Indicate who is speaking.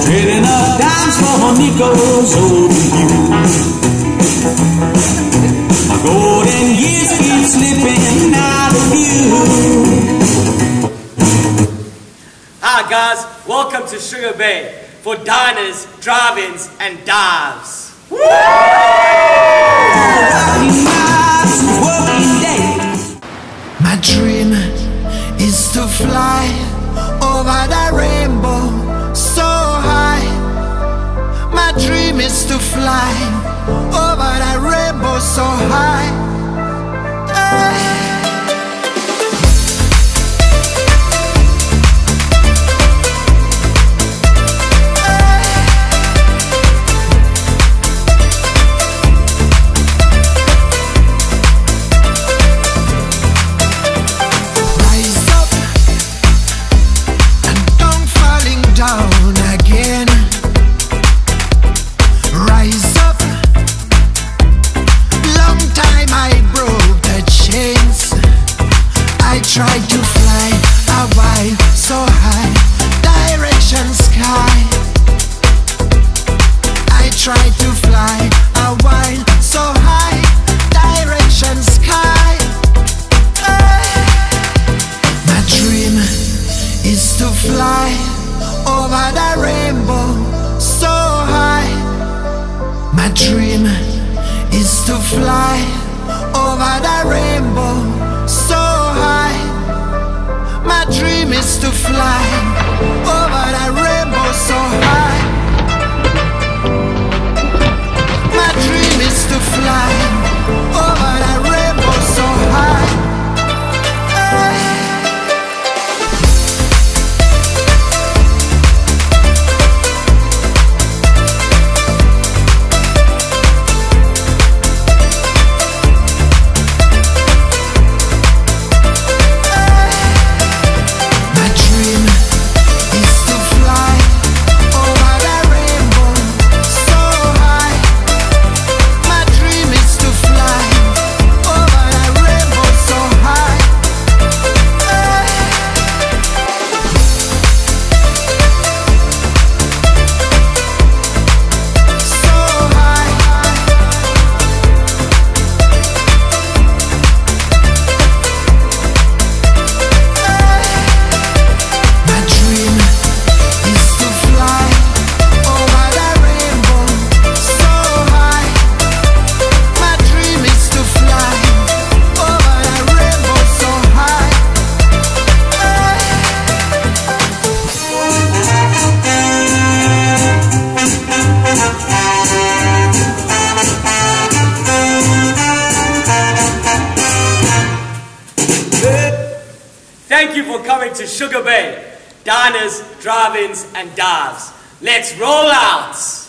Speaker 1: trading up dimes for nickels over you. My golden years keep slipping out of you.
Speaker 2: Hi guys, welcome to Sugar Bay for diners, drive-ins and dives.
Speaker 3: My dream is to fly over the rainbow so high. My dream is to fly over the rainbow so high. Try to fly a while so high, direction sky. I try to fly a while so high, direction sky. My dream is to fly over the rainbow so high. My dream is to fly over the rainbow so high. My dream is to fly over the rainbow so high. My dream is to fly over the rainbow so high.
Speaker 2: Thank you for coming to Sugar Bay, diners, drive-ins and dives. Let's roll out!